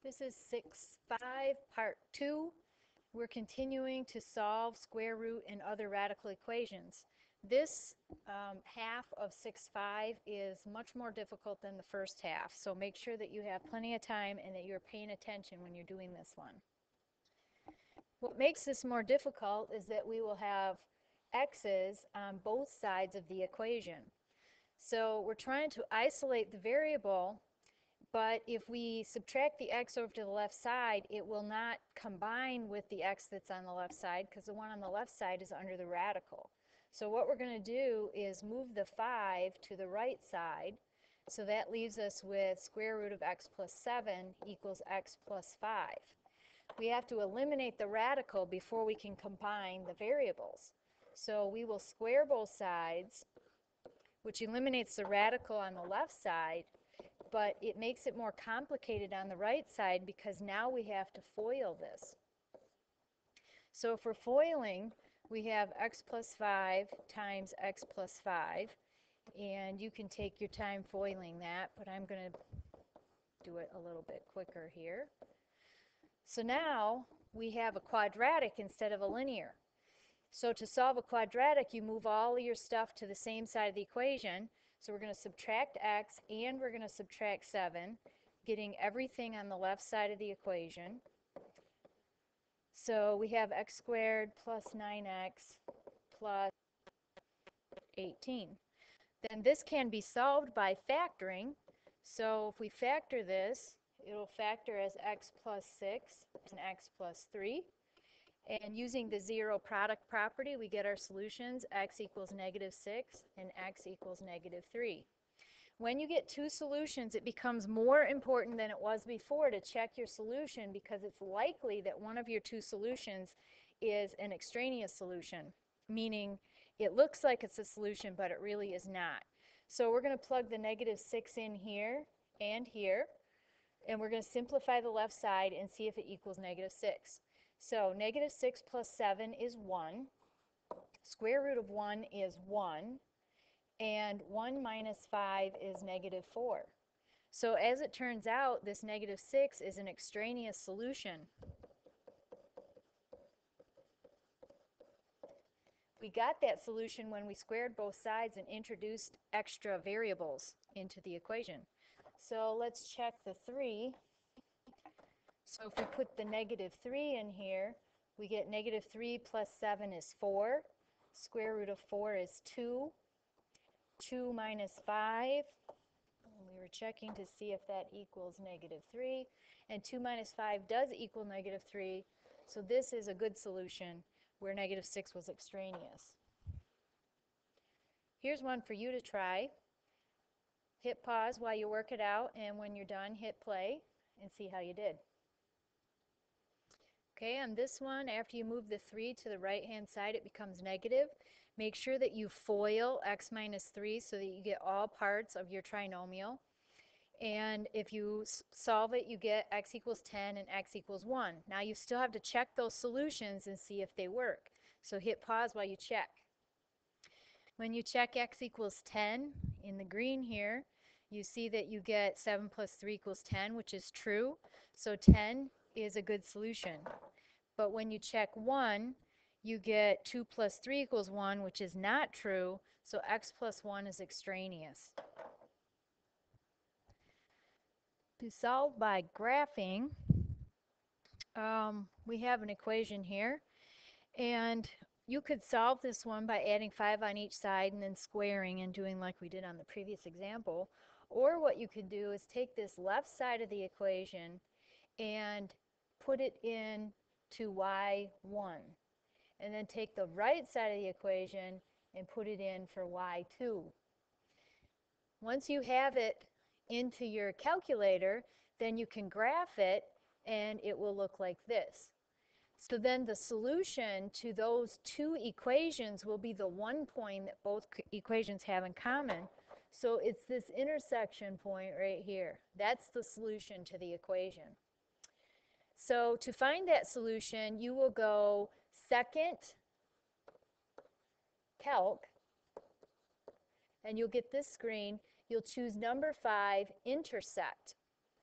This is 6.5, part 2. We're continuing to solve square root and other radical equations. This half of 6.5 is much more difficult than the first half, so make sure that you have plenty of time and that you're paying attention when you're doing this one. What makes this more difficult is that we will have x's on both sides of the equation. So we're trying to isolate the variable, but if we subtract the x over to the left side, it will not combine with the x that's on the left side because the one on the left side is under the radical. So what we're going to do is move the 5 to the right side. So that leaves us with square root of x plus 7 equals x plus 5. We have to eliminate the radical before we can combine the variables. So we will square both sides, which eliminates the radical on the left side, but it makes it more complicated on the right side because now we have to FOIL this. So for FOILing, we have x plus 5 times x plus 5, and you can take your time FOILing that, but I'm going to do it a little bit quicker here. So now we have a quadratic instead of a linear. So to solve a quadratic, you move all of your stuff to the same side of the equation. So we're going to subtract x and we're going to subtract 7, getting everything on the left side of the equation. So we have x squared plus 9x plus 18. Then this can be solved by factoring. So if we factor this, it'll factor as x plus 6 and x plus 3. And using the zero product property, we get our solutions, x equals negative 6 and x equals negative 3. When you get two solutions, it becomes more important than it was before to check your solution because it's likely that one of your two solutions is an extraneous solution, meaning it looks like it's a solution, but it really is not. So we're going to plug the negative 6 in here and here, and we're going to simplify the left side and see if it equals negative 6. So negative 6 plus 7 is 1. Square root of 1 is 1. And 1 minus 5 is negative 4. So as it turns out, this negative 6 is an extraneous solution. We got that solution when we squared both sides and introduced extra variables into the equation. So let's check the 3. So if we put the negative 3 in here, we get negative 3 plus 7 is 4. Square root of 4 is 2. 2 minus 5, we were checking to see if that equals negative 3. And 2 minus 5 does equal negative 3. So this is a good solution where negative 6 was extraneous. Here's one for you to try. Hit pause while you work it out, and when you're done, hit play and see how you did. Okay, on this one, after you move the 3 to the right-hand side, it becomes negative. Make sure that you FOIL x minus 3 so that you get all parts of your trinomial. And if you solve it, you get x equals 10 and x equals 1. Now you still have to check those solutions and see if they work. So hit pause while you check. When you check x equals 10 in the green here, you see that you get 7 plus 3 equals 10, which is true. So 10 is a good solution. But when you check 1, you get 2 plus 3 equals 1, which is not true. So x plus 1 is extraneous. To solve by graphing, we have an equation here. And you could solve this one by adding 5 on each side and then squaring and doing like we did on the previous example. Or what you could do is take this left side of the equation and put it in to y1. And then take the right side of the equation and put it in for y2. Once you have it into your calculator, then you can graph it and it will look like this. So then the solution to those two equations will be the one point that both equations have in common. So it's this intersection point right here. That's the solution to the equation. So to find that solution, you will go second calc, and you'll get this screen. You'll choose number 5, intersect.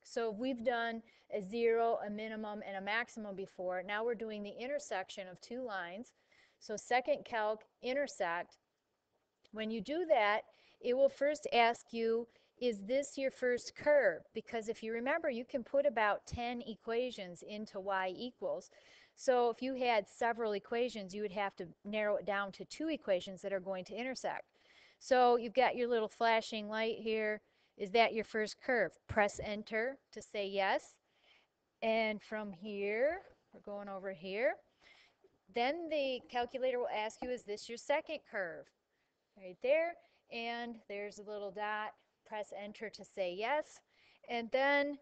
So we've done a zero, a minimum, and a maximum before. Now we're doing the intersection of two lines. So second calc, intersect. When you do that, it will first ask you, is this your first curve? Because if you remember, you can put about 10 equations into y equals. So if you had several equations, you would have to narrow it down to two equations that are going to intersect. So you've got your little flashing light here. Is that your first curve? Press enter to say yes. And from here, we're going over here. Then the calculator will ask you, is this your second curve? Right there. And there's a little dot. Press enter to say yes. And then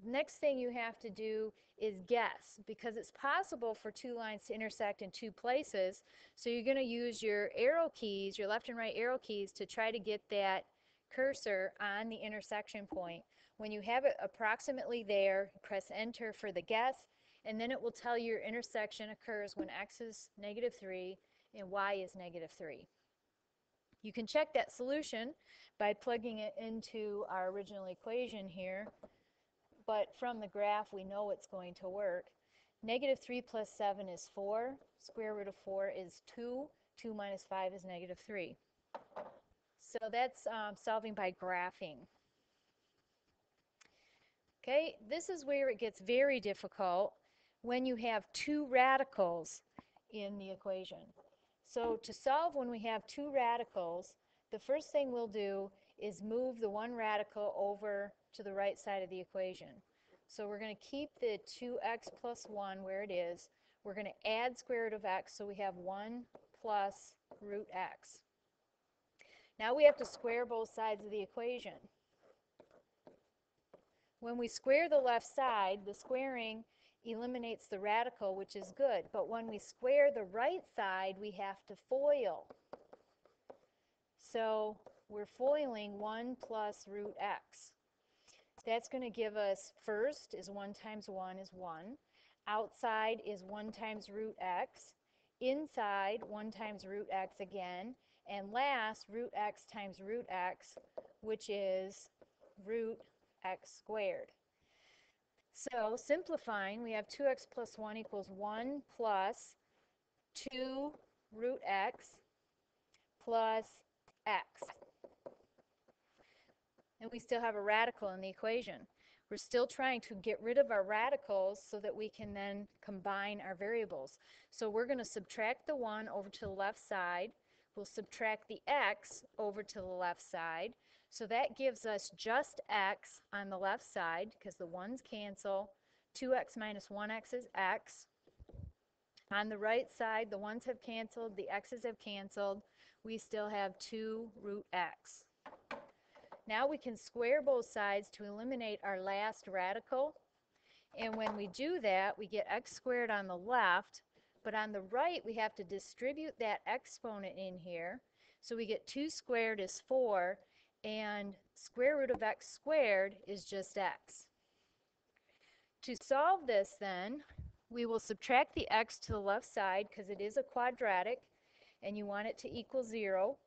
next thing you have to do is guess, because it's possible for two lines to intersect in two places. So you're going to use your arrow keys, your left and right arrow keys, to try to get that cursor on the intersection point. When you have it approximately there, press enter for the guess, and then it will tell you your intersection occurs when x is -3 and y is -3. You can check that solution by plugging it into our original equation here, but from the graph we know it's going to work. -3 plus 7 is 4. Square root of 4 is 2. 2 minus 5 is -3. So that's solving by graphing. Okay, this is where it gets very difficult when you have two radicals in the equation. So to solve when we have two radicals, the first thing we'll do is move the one radical over to the right side of the equation. So we're going to keep the 2x plus 1 where it is. We're going to add square root of x, so we have 1 plus root x. Now we have to square both sides of the equation. When we square the left side, the squaring eliminates the radical, which is good. But when we square the right side, we have to FOIL. So we're FOILing 1 plus root x. That's going to give us, first is 1 times 1 is 1. Outside is 1 times root x. Inside, 1 times root x again. And last, root x times root x, which is root x squared. So simplifying, we have 2x plus 1 equals 1 plus 2 root x plus x. And we still have a radical in the equation. We're still trying to get rid of our radicals so that we can then combine our variables. So we're going to subtract the 1 over to the left side. We'll subtract the x over to the left side. So that gives us just x on the left side because the 1's cancel. 2x minus 1x is x. On the right side, the 1's have canceled, the x's have canceled. We still have 2 root x. Now we can square both sides to eliminate our last radical. And when we do that, we get x squared on the left, but on the right we have to distribute that exponent in here. So we get 2 squared is 4, and square root of x squared is just x. To solve this then, we will subtract the x to the left side because it is a quadratic and you want it to equal 0.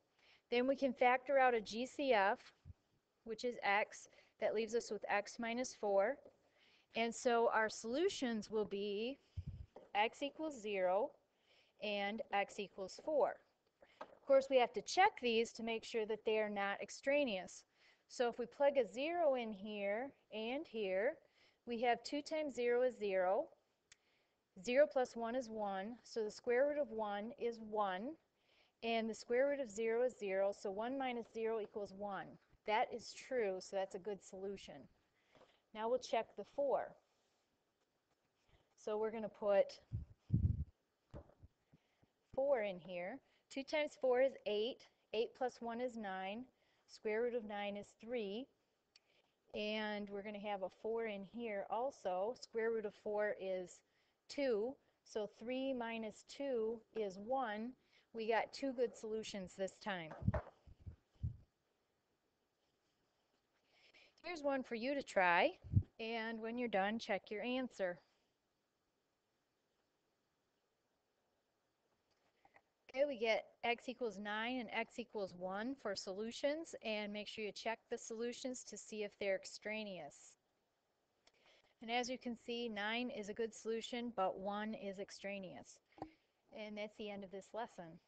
Then we can factor out a GCF, which is x. That leaves us with x minus 4. And so our solutions will be x equals 0 and x equals 4. Of course, we have to check these to make sure that they are not extraneous. So if we plug a 0 in here and here, we have 2 times 0 is 0. 0 plus 1 is 1, so the square root of 1 is 1. And the square root of 0 is 0, so 1 minus 0 equals 1. That is true, so that's a good solution. Now we'll check the 4. So we're going to put 4 in here. 2 times 4 is 8. 8 plus 1 is 9. Square root of 9 is 3. And we're going to have a 4 in here also. Square root of 4 is 2. So 3 minus 2 is 1. We got 2 good solutions this time. Here's one for you to try. And when you're done, check your answer. Okay, we get x equals 9 and x equals 1 for solutions, and make sure you check the solutions to see if they're extraneous. And as you can see, 9 is a good solution, but 1 is extraneous. And that's the end of this lesson.